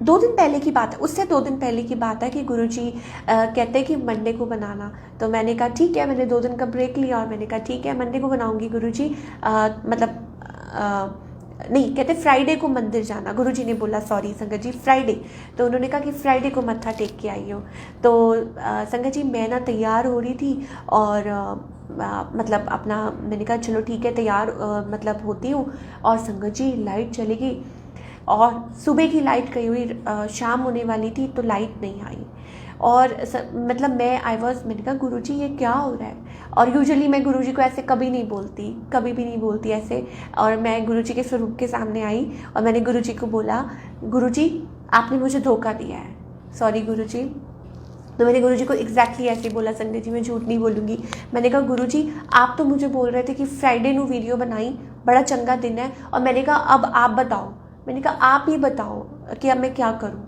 2 दिन पहले की बात है, उससे 2 दिन पहले की बात है कि गुरुजी कहते हैं कि मंडे को बनाना। तो मैंने कहा ठीक है, मैंने 2 दिन का ब्रेक लिया और मैंने कहा ठीक है मंडे को बनाऊंगी गुरुजी, मतलब नहीं, कहते फ्राइडे को मंदिर जाना। गुरुजी ने बोला सॉरी संगत जी फ्राइडे, तो उन्होंने कहा कि फ्राइडे को मत्था टेक के आई हो। तो संगत जी मैं ना तैयार हो रही थी और मतलब अपना, मैंने कहा चलो ठीक है तैयार मतलब होती हूँ, और संगत जी लाइट चली गई और सुबह की लाइट गई हुई, शाम होने वाली थी तो लाइट नहीं आई। और मतलब मैंने कहा गुरुजी ये क्या हो रहा है। और यूजुअली मैं गुरुजी को ऐसे कभी भी नहीं बोलती ऐसे। और मैं गुरुजी के स्वरूप के सामने आई और मैंने गुरुजी को बोला, गुरुजी आपने मुझे धोखा दिया है, सॉरी गुरुजी। तो मैंने गुरुजी को एग्जैक्टली ऐसे ही बोला संगत जी, मैं झूठ नहीं बोलूँगी। मैंने कहा गुरुजी आप तो मुझे बोल रहे थे कि फ्राइडे नू वीडियो बनाई, बड़ा चंगा दिन है, और मैंने कहा अब आप बताओ, मैंने कहा आप ही बताओ कि अब मैं क्या करूँ।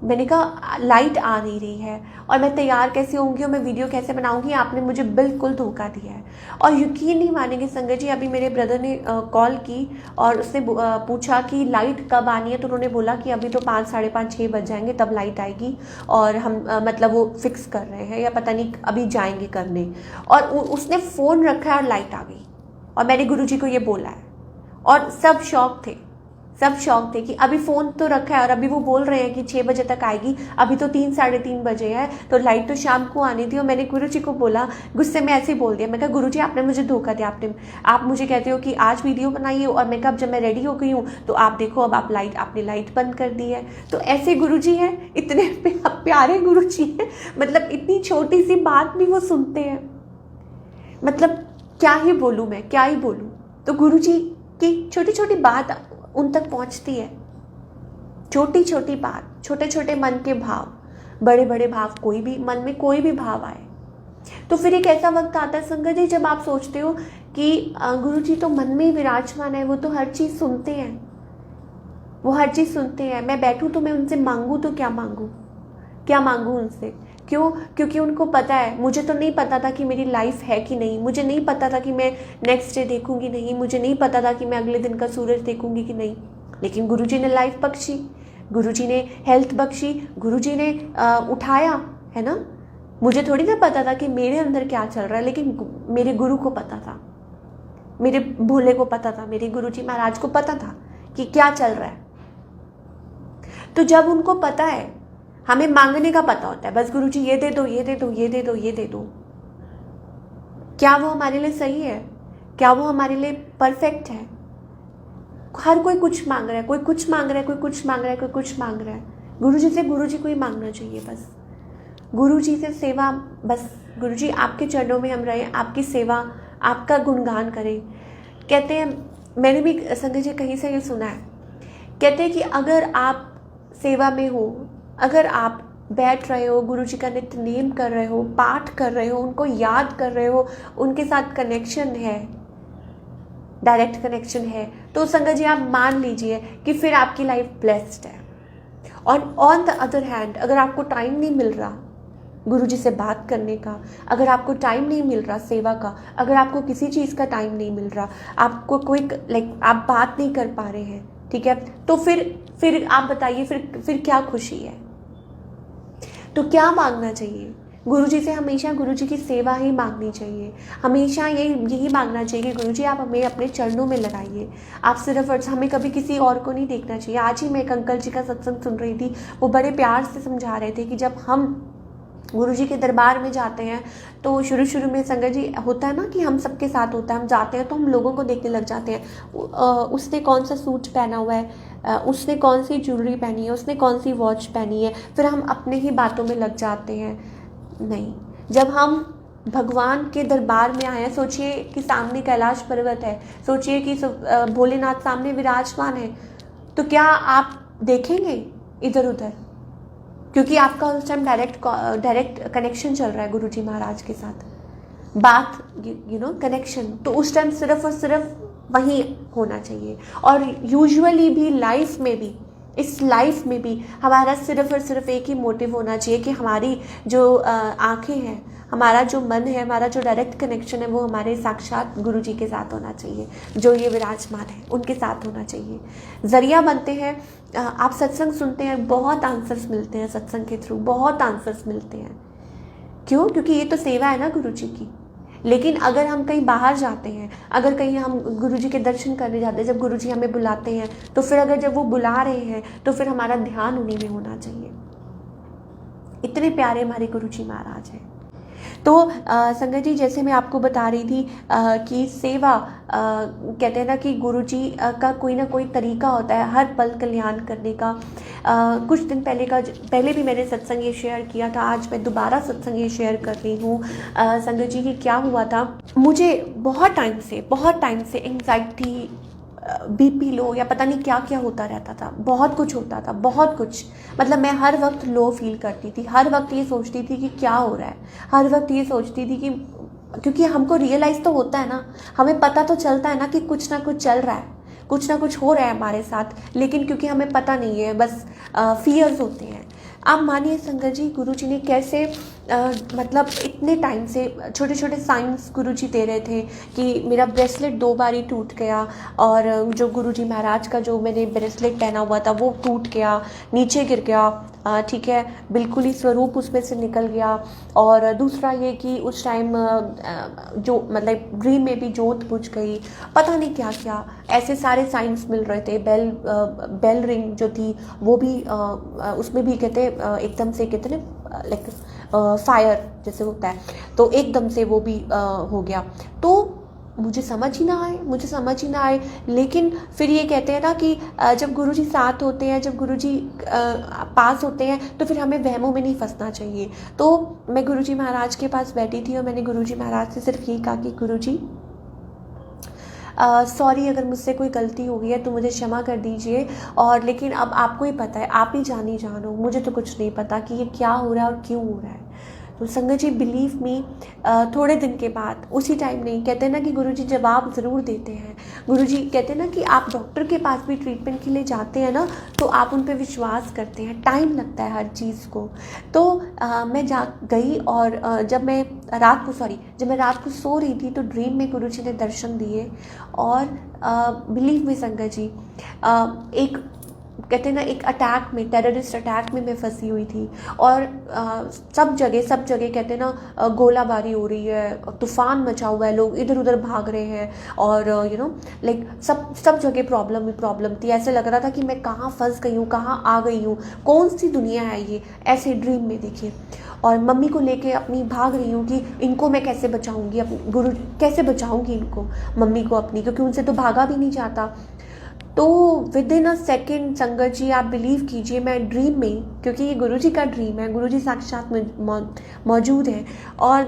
मैंने कहा लाइट आ नहीं रही है और मैं तैयार कैसे होंगी और मैं वीडियो कैसे बनाऊंगी, आपने मुझे बिल्कुल धोखा दिया है। और यकीन नहीं मानेंगे संगत जी, अभी मेरे ब्रदर ने कॉल की और उसने पूछा कि लाइट कब आनी है, तो उन्होंने बोला कि अभी तो 5, साढ़े 5, 6 बज जाएंगे तब लाइट आएगी और हम मतलब वो फिक्स कर रहे हैं या पता नहीं अभी जाएंगे करने। और उसने फ़ोन रखा और लाइट आ गई और मैंने गुरुजी को ये बोला है और सब शौक थे कि अभी फ़ोन तो रखा है और अभी वो बोल रहे हैं कि 6 बजे तक आएगी, अभी तो 3, साढ़े 3 बजे है, तो लाइट तो शाम को आनी थी। और मैंने गुरुजी को बोला, गुस्से में ऐसे ही बोल दिया, मैं कहा गुरुजी आपने मुझे धोखा दिया, आप मुझे कहते हो कि आज वीडियो बनाइए और मैं कहा जब मैं रेडी हो गई हूँ तो आप देखो अब आपने लाइट बंद कर दी है। तो ऐसे गुरुजी हैं, इतने प्यारे गुरुजी हैं, मतलब इतनी छोटी सी बात भी वो सुनते हैं, मतलब क्या ही बोलूँ मैं, क्या ही बोलूँ। तो गुरुजी की छोटी छोटी बात उन तक पहुंचती है, छोटी छोटी बात, छोटे छोटे मन के भाव, बड़े बड़े भाव, कोई भी मन में कोई भी भाव आए। तो फिर एक ऐसा वक्त आता है संगत जी जब आप सोचते हो कि गुरुजी तो मन में ही विराजमान है, वो तो हर चीज़ सुनते हैं, वो हर चीज़ सुनते हैं। मैं बैठूं तो मैं उनसे मांगूं तो क्या मांगूं उनसे, क्यों? क्योंकि उनको पता है, मुझे तो नहीं पता था कि मेरी लाइफ है कि नहीं, मुझे नहीं पता था कि मैं नेक्स्ट डे देखूंगी नहीं, मुझे नहीं पता था कि मैं अगले दिन का सूरज देखूंगी कि नहीं, लेकिन गुरुजी ने लाइफ बख्शी, गुरुजी ने हेल्थ बख्शी, गुरुजी ने उठाया, है ना। मुझे थोड़ी ना पता था कि मेरे अंदर क्या चल रहा है, लेकिन मेरे गुरु को पता था, मेरे भोले को पता था, मेरे गुरुजी महाराज को पता था कि क्या चल रहा है। तो जब उनको पता है, हमें मांगने का पता होता है, बस गुरुजी ये दे दो, ये दे दो, ये दे दो, ये दे दो। क्या वो हमारे लिए सही है? क्या वो हमारे लिए परफेक्ट है? हर कोई कुछ मांग रहा है, कोई कुछ मांग रहा है, कोई कुछ मांग रहा है, कोई कुछ मांग रहा है। गुरुजी से गुरुजी को ही मांगना चाहिए, बस गुरुजी से सेवा, बस गुरुजी आपके चरणों में हम रहें, आपकी सेवा, आपका गुणगान करें। कहते हैं, मैंने भी संगत जी कहीं से ये सुना है, कहते हैं कि अगर आप सेवा में हो, अगर आप बैठ रहे हो, गुरुजी का नित्य नेम कर रहे हो, पाठ कर रहे हो, उनको याद कर रहे हो, उनके साथ कनेक्शन है, डायरेक्ट कनेक्शन है, तो संगत जी आप मान लीजिए कि फिर आपकी लाइफ ब्लेस्ड है। और ऑन द अदर हैंड, अगर आपको टाइम नहीं मिल रहा गुरुजी से बात करने का, अगर आपको टाइम नहीं मिल रहा सेवा का, अगर आपको किसी चीज़ का टाइम नहीं मिल रहा, आपको कोई आप बात नहीं कर पा रहे हैं, ठीक है, तो फिर आप बताइए, फिर क्या खुशी है? तो क्या मांगना चाहिए? गुरुजी से हमेशा गुरुजी की सेवा ही मांगनी चाहिए, हमेशा यही मांगना चाहिए कि गुरुजी आप हमें अपने चरणों में लगाइए। आप सिर्फ हमें कभी किसी और को नहीं देखना चाहिए। आज ही मैं एक अंकल जी का सत्संग सुन रही थी, वो बड़े प्यार से समझा रहे थे कि जब हम गुरुजी के दरबार में जाते हैं तो शुरू में संगत जी होता है ना कि हम सबके साथ होता है, हम जाते हैं तो हम लोगों को देखने लग जाते हैं, उसने कौन सा सूट पहना हुआ है, उसने कौन सी ज्वेलरी पहनी है, उसने कौन सी वॉच पहनी है, फिर हम अपने ही बातों में लग जाते हैं। नहीं, जब हम भगवान के दरबार में आए हैं, सोचिए कि सामने कैलाश पर्वत है, सोचिए कि भोलेनाथ सामने विराजमान है, तो क्या आप देखेंगे इधर उधर? क्योंकि आपका उस टाइम डायरेक्ट कनेक्शन चल रहा है गुरुजी महाराज के साथ, बात कनेक्शन, तो उस टाइम सिर्फ और सिर्फ वहीं होना चाहिए। और यूजुअली भी लाइफ में भी, इस लाइफ में भी हमारा सिर्फ और सिर्फ एक ही मोटिव होना चाहिए कि हमारी जो आँखें हैं, हमारा जो मन है, हमारा जो डायरेक्ट कनेक्शन है, वो हमारे साक्षात गुरुजी के साथ होना चाहिए, जो ये विराजमान है उनके साथ होना चाहिए। ज़रिया बनते हैं। आप सत्संग सुनते हैं, बहुत आंसर्स मिलते हैं सत्संग के थ्रू, बहुत आंसर्स मिलते हैं। क्यों? क्योंकि ये तो सेवा है ना गुरुजी की। लेकिन अगर हम कहीं बाहर जाते हैं, अगर कहीं हम गुरुजी के दर्शन करने जाते हैं, जब गुरुजी हमें बुलाते हैं, तो फिर अगर जब वो बुला रहे हैं तो फिर हमारा ध्यान उन्हीं में होना चाहिए। इतने प्यारे हमारे गुरुजी महाराज हैं। तो संगत जी, जैसे मैं आपको बता रही थी कि सेवा, कहते हैं ना कि गुरुजी का कोई ना कोई तरीका होता है हर पल कल्याण करने का। कुछ दिन पहले भी मैंने सत्संग ये शेयर किया था, आज मैं दोबारा सत्संग ये शेयर कर रही हूँ। संगत जी की क्या हुआ था, मुझे बहुत टाइम से एंग्जाइटी, बीपी लो या पता नहीं क्या क्या होता रहता था, बहुत कुछ होता था, बहुत कुछ, मतलब मैं हर वक्त लो फील करती थी, हर वक्त ये सोचती थी कि क्या हो रहा है, हर वक्त ये सोचती थी कि, क्योंकि हमको रियलाइज़ तो होता है ना, हमें पता तो चलता है ना कि कुछ ना कुछ चल रहा है, कुछ ना कुछ हो रहा है हमारे साथ, लेकिन क्योंकि हमें पता नहीं है, बस फियर्स होते हैं। आप मानिए संगत जी, गुरुजी ने कैसे मतलब इतने टाइम से छोटे छोटे साइंस गुरुजी दे रहे थे कि मेरा ब्रेसलेट 2 बार ही टूट गया, और जो गुरुजी महाराज का जो मैंने ब्रेसलेट पहना हुआ था वो टूट गया, नीचे गिर गया, ठीक है, बिल्कुल ही स्वरूप उसमें से निकल गया। और दूसरा ये कि उस टाइम जो मतलब ड्रीम में भी जोत बुझ गई, पता नहीं क्या क्या ऐसे सारे साइंस मिल रहे थे। बेल रिंग जो थी वो भी उसमें भी कहते एकदम से कहते ना लाइक फायर जैसे होता है, तो एकदम से वो भी हो गया। तो मुझे समझ ही ना आए। लेकिन फिर ये कहते हैं ना कि जब गुरुजी साथ होते हैं, जब गुरुजी पास होते हैं, तो फिर हमें वहमों में नहीं फंसना चाहिए। तो मैं गुरुजी महाराज के पास बैठी थी और मैंने गुरुजी महाराज से सिर्फ यही कहा कि गुरुजी सॉरी, अगर मुझसे कोई गलती हो गई है तो मुझे क्षमा कर दीजिए, और लेकिन अब आपको ही पता है, आप ही जानो, मुझे तो कुछ नहीं पता कि ये क्या हो रहा है और क्यों हो रहा है। तो संगत जी बिलीव मी, थोड़े दिन के बाद, उसी टाइम नहीं, कहते हैं ना कि गुरुजी जवाब ज़रूर देते हैं। गुरुजी कहते हैं ना कि आप डॉक्टर के पास भी ट्रीटमेंट के लिए जाते हैं ना, तो आप उन पे विश्वास करते हैं, टाइम लगता है हर चीज़ को। तो मैं जा गई, और जब मैं रात को सो रही थी तो ड्रीम में गुरुजी ने दर्शन दिए। और बिलीव मी संगत जी, एक कहते हैं ना एक अटैक में, टेररिस्ट अटैक में मैं फंसी हुई थी, और सब जगह कहते हैं ना गोलाबारी हो रही है, तूफान मचा हुआ है, लोग इधर उधर भाग रहे हैं, और लाइक सब जगह प्रॉब्लम थी। ऐसे लग रहा था कि मैं कहाँ फंस गई हूँ, कहाँ आ गई हूँ, कौन सी दुनिया है ये, ऐसे ड्रीम में देखिए। और मम्मी को लेके अपनी भाग रही हूँ कि इनको मैं कैसे बचाऊँगी, अपनी गुरु कैसे बचाऊँगी इनको, मम्मी को अपनी, क्योंकि उनसे तो भागा भी नहीं जाता। तो विद इन अ सेकेंड संगत जी, आप बिलीव कीजिए, मैं ड्रीम में, क्योंकि ये गुरुजी का ड्रीम है, गुरुजी साक्षात में मौजूद हैं, और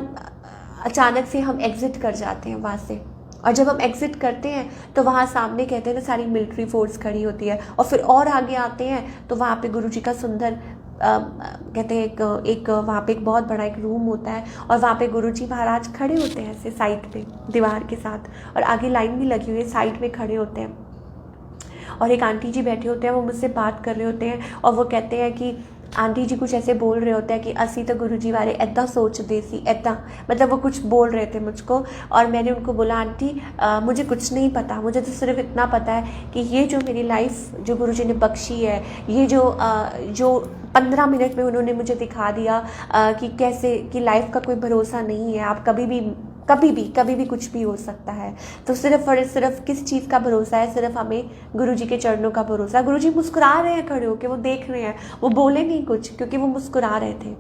अचानक से हम एग्ज़िट कर जाते हैं वहाँ से। और जब हम एग्ज़िट करते हैं तो वहाँ सामने कहते हैं ना सारी मिलिट्री फोर्स खड़ी होती है, और फिर और आगे आते हैं तो वहाँ पे गुरुजी का सुंदर कहते हैं एक वहाँ पे एक बहुत बड़ा एक रूम होता है, और वहाँ पे गुरुजी महाराज खड़े होते हैं ऐसे साइड पे दीवार के साथ, और आगे लाइन भी लगी हुई है, साइड में खड़े होते हैं। और एक आंटी जी बैठे होते हैं, वो मुझसे बात कर रहे होते हैं, और वो कहते हैं कि आंटी जी कुछ ऐसे बोल रहे होते हैं कि असी तो गुरु जी बारे ऐदा सोचते सी, ऐदा मतलब वो कुछ बोल रहे थे मुझको। और मैंने उनको बोला आंटी मुझे कुछ नहीं पता, मुझे तो सिर्फ इतना पता है कि ये जो मेरी लाइफ जो गुरु जी ने बख्शी है, ये जो 15 मिनट में उन्होंने मुझे दिखा दिया कि कैसे कि लाइफ का कोई भरोसा नहीं है, आप कभी भी कुछ भी हो सकता है। तो सिर्फ और सिर्फ किस चीज़ का भरोसा है, सिर्फ हमें गुरुजी के चरणों का भरोसा। गुरुजी मुस्कुरा रहे हैं खड़े होकर, वो देख रहे हैं, वो बोले नहीं कुछ क्योंकि वो मुस्कुरा रहे थे।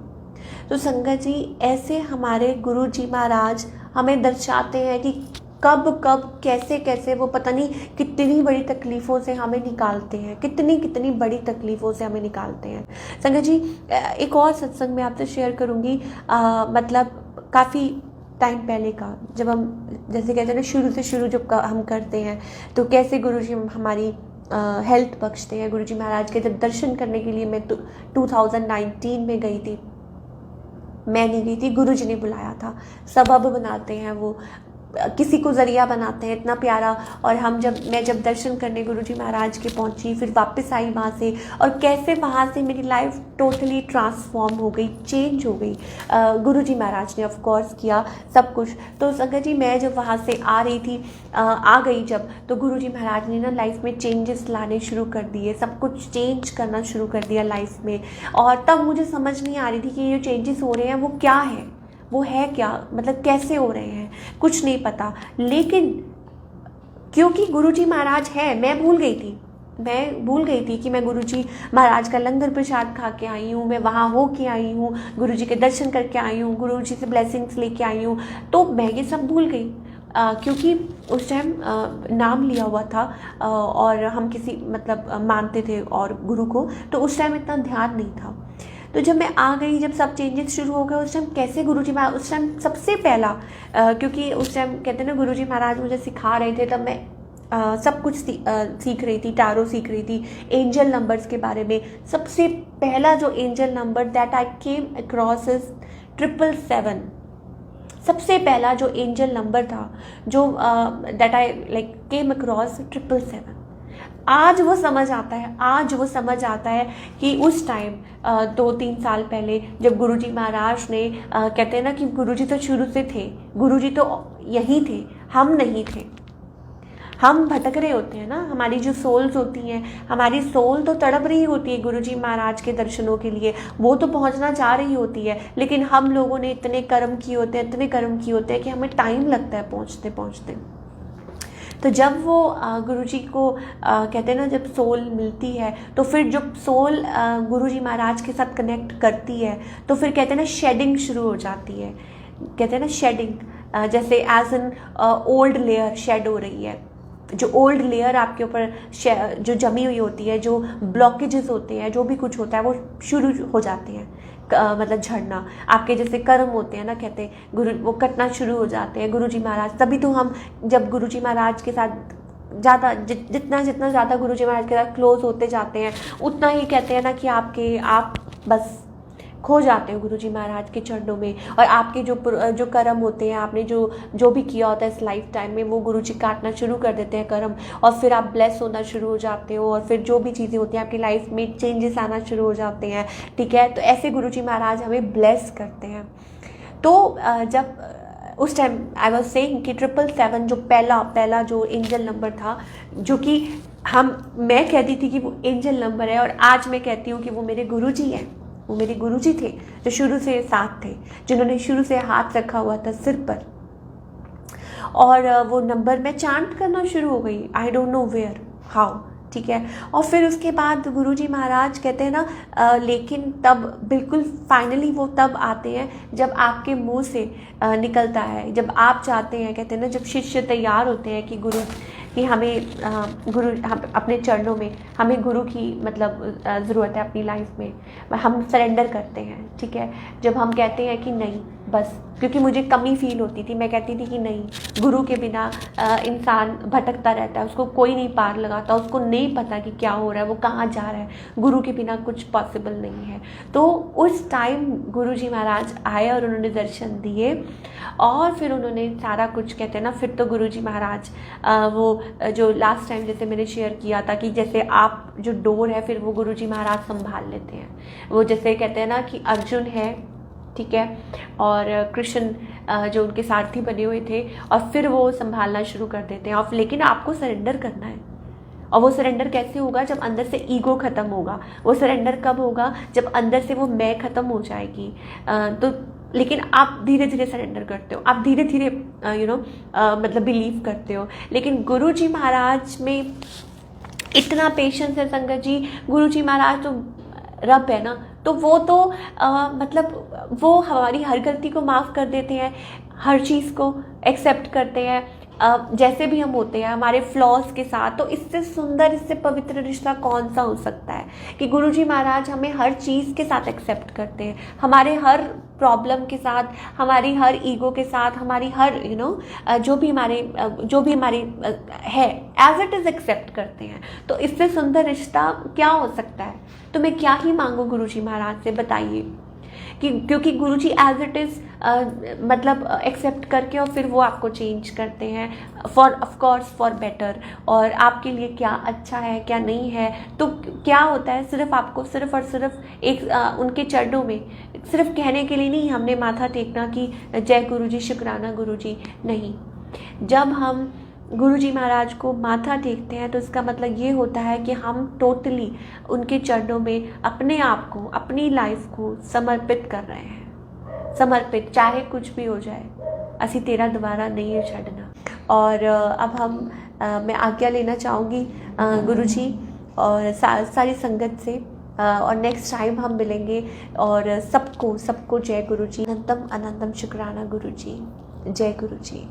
तो संगत जी ऐसे हमारे गुरुजी महाराज हमें दर्शाते हैं कि कब कैसे वो पता नहीं कितनी बड़ी तकलीफ़ों से हमें निकालते हैं, कितनी बड़ी तकलीफ़ों से हमें निकालते हैं। संगत जी एक और सत्संग में आपसे शेयर करूँगी, मतलब काफ़ी टाइम पहले का, जब हम जैसे कहते हैं ना शुरू से शुरू जब हम करते हैं तो कैसे गुरुजी हमारी हेल्थ बख्शते हैं। गुरुजी महाराज के जब दर्शन करने के लिए मैं 2019 में गई थी, मैं नहीं गई थी, गुरुजी ने बुलाया था। सबब बनाते हैं वो, किसी को ज़रिया बनाते हैं, इतना प्यारा। और मैं जब दर्शन करने गुरुजी महाराज के पहुंची, फिर वापस आई वहाँ से, और कैसे वहाँ से मेरी लाइफ टोटली ट्रांसफॉर्म हो गई, चेंज हो गई। गुरुजी महाराज ने ऑफ कोर्स किया सब कुछ। तो संगत जी मैं जब वहाँ से आ रही थी, आ गई जब, तो गुरुजी महाराज ने ना लाइफ में चेंजेस लाने शुरू कर दिए, सब कुछ चेंज करना शुरू कर दिया लाइफ में। और तब मुझे समझ नहीं आ रही थी कि ये जो चेंजेस हो रहे हैं वो क्या है, वो है क्या, मतलब कैसे हो रहे हैं, कुछ नहीं पता। लेकिन क्योंकि गुरुजी महाराज है, मैं भूल गई थी कि मैं गुरुजी महाराज का लंगर प्रसाद खा के आई हूँ, मैं वहाँ हो के आई हूँ, गुरुजी के दर्शन करके आई हूँ, गुरुजी से ब्लेसिंग्स लेके आई हूँ। तो मैं ये सब भूल गई क्योंकि उस टाइम नाम लिया हुआ था और हम किसी मतलब मानते थे और गुरु को, तो उस टाइम इतना ध्यान नहीं था। तो जब मैं आ गई, जब सब चेंजेस शुरू हो गए, उस टाइम कैसे गुरुजी महाराज, उस टाइम सबसे पहला क्योंकि उस टाइम कहते हैं ना गुरुजी महाराज मुझे सिखा रहे थे, तब मैं सब कुछ सीख रही थी, टारो सीख रही थी, एंजल नंबर्स के बारे में। सबसे पहला जो angel number that I came across is 777। सबसे पहला जो एंजल नंबर था जो that I like came across 777। आज वो समझ आता है, आज वो समझ आता है कि उस टाइम 2-3 साल पहले जब गुरुजी महाराज ने कहते हैं ना कि गुरुजी तो शुरू से थे, गुरुजी तो यहीं थे, हम नहीं थे। हम भटक रहे होते हैं ना, हमारी जो सोल्स होती हैं, हमारी सोल तो तड़प रही होती है गुरुजी महाराज के दर्शनों के लिए, वो तो पहुंचना चाह रही होती है, लेकिन हम लोगों ने इतने कर्म किए होते हैं, इतने कर्म किए होते हैं कि हमें टाइम लगता है पहुंचते पहुंचते। तो जब वो गुरुजी को कहते हैं ना, जब सोल मिलती है तो फिर जब सोल गुरुजी महाराज के साथ कनेक्ट करती है तो फिर कहते हैं ना शेडिंग शुरू हो जाती है। कहते हैं ना शेडिंग, जैसे as an old layer shed हो रही है, जो ओल्ड लेयर आपके ऊपर जो जमी हुई होती है, जो ब्लॉकेजेस होते हैं, जो भी कुछ होता है वो शुरू हो जाते हैं, मतलब झड़ना। आपके जैसे कर्म होते हैं ना, कहते हैं गुरु, वो कटना शुरू हो जाते हैं गुरुजी महाराज। तभी तो हम जब गुरुजी महाराज के साथ ज़्यादा जितना ज़्यादा गुरुजी महाराज के साथ क्लोज होते जाते हैं, उतना ही कहते हैं ना कि आप बस खो जाते हो गुरुजी महाराज के चरणों में, और आपके जो कर्म होते हैं, आपने जो भी किया होता है इस लाइफ टाइम में, वो गुरुजी काटना शुरू कर देते हैं कर्म, और फिर आप ब्लेस होना शुरू हो जाते हो, और फिर जो भी चीज़ें होती हैं आपकी लाइफ में चेंजेस आना शुरू हो जाते हैं। ठीक है, तो ऐसे गुरुजी महाराज हमें ब्लेस करते हैं। तो जब उस टाइम आई वॉज सेइंग कि 777 जो पहला जो एंजल नंबर था, जो कि मैं कहती थी कि वो एंजल नंबर है, और आज मैं कहती हूँ कि वो मेरे गुरुजी हैं। वो मेरे गुरुजी थे जो शुरू से साथ थे, जिन्होंने शुरू से हाथ रखा हुआ था सिर पर, और वो नंबर मैं चांट करना शुरू हो गई, I don't know where how. ठीक है, और फिर उसके बाद गुरुजी महाराज कहते हैं ना, लेकिन तब बिल्कुल फाइनली वो तब आते हैं जब आपके मुंह से निकलता है, जब आप चाहते हैं, कहते हैं ना, जब शिष्य तैयार होते हैं कि गुरु कि हमें हम अपने चरणों में, हमें गुरु की मतलब ज़रूरत है अपनी लाइफ में, हम सरेंडर करते हैं। ठीक है, जब हम कहते हैं कि नहीं बस, क्योंकि मुझे कमी फील होती थी, मैं कहती थी कि नहीं, गुरु के बिना इंसान भटकता रहता है, उसको कोई नहीं पार लगाता, उसको नहीं पता कि क्या हो रहा है, वो कहाँ जा रहा है, गुरु के बिना कुछ पॉसिबल नहीं है। तो उस टाइम गुरुजी महाराज आए और उन्होंने दर्शन दिए, और फिर उन्होंने सारा कुछ, कहते हैं ना, फिर तो गुरुजी महाराज वो जो लास्ट टाइम जैसे मैंने शेयर किया था कि जैसे आप जो डोर है फिर वो गुरुजी महाराज संभाल लेते हैं। वो जैसे कहते हैं ना कि अर्जुन है, ठीक है, और कृष्ण जो उनके सारथी बने हुए थे, और फिर वो संभालना शुरू कर देते हैं। और लेकिन आपको सरेंडर करना है, और वो सरेंडर कैसे होगा? जब अंदर से ईगो ख़त्म होगा। वो सरेंडर कब होगा? जब अंदर से वो मैं ख़त्म हो जाएगी। तो लेकिन आप धीरे धीरे सरेंडर करते हो, आप धीरे धीरे मतलब बिलीव करते हो। लेकिन गुरुजी महाराज में इतना पेशेंस है संगत जी। गुरुजी महाराज तो रब है ना, तो वो तो मतलब वो हमारी हर गलती को माफ़ कर देते हैं, हर चीज़ को एक्सेप्ट करते हैं जैसे भी हम होते हैं, हमारे फ्लॉज के साथ। तो इससे सुंदर, इससे पवित्र रिश्ता कौन सा हो सकता है कि गुरुजी महाराज हमें हर चीज़ के साथ एक्सेप्ट करते हैं, हमारे हर प्रॉब्लम के साथ, हमारी हर ईगो के साथ, हमारी हर जो भी हमारी है एज इट इज़ एक्सेप्ट करते हैं। तो इससे सुंदर रिश्ता क्या हो सकता है? तो मैं क्या ही मांगू गुरुजी महाराज से, बताइए। क्योंकि गुरुजी एज इट इज़ मतलब एक्सेप्ट करके और फिर वो आपको चेंज करते हैं फॉर ऑफकोर्स फॉर बेटर, और आपके लिए क्या अच्छा है क्या नहीं है। तो क्या होता है, सिर्फ आपको सिर्फ और सिर्फ एक उनके चरणों में सिर्फ कहने के लिए नहीं हमने माथा टेकना कि जय गुरुजी, शुक्राना गुरुजी, नहीं। जब हम गुरुजी महाराज को माथा टेकते हैं तो इसका मतलब ये होता है कि हम टोटली उनके चरणों में अपने आप को, अपनी लाइफ को समर्पित कर रहे हैं। समर्पित, चाहे कुछ भी हो जाए, असी तेरा दोबारा नहीं छड़ना। और अब मैं आज्ञा लेना चाहूँगी गुरुजी और सारी संगत से, और नेक्स्ट टाइम हम मिलेंगे। और सबको जय गुरुजी, अनंतम अनंतम शुक्राना गुरुजी, जय गुरुजी।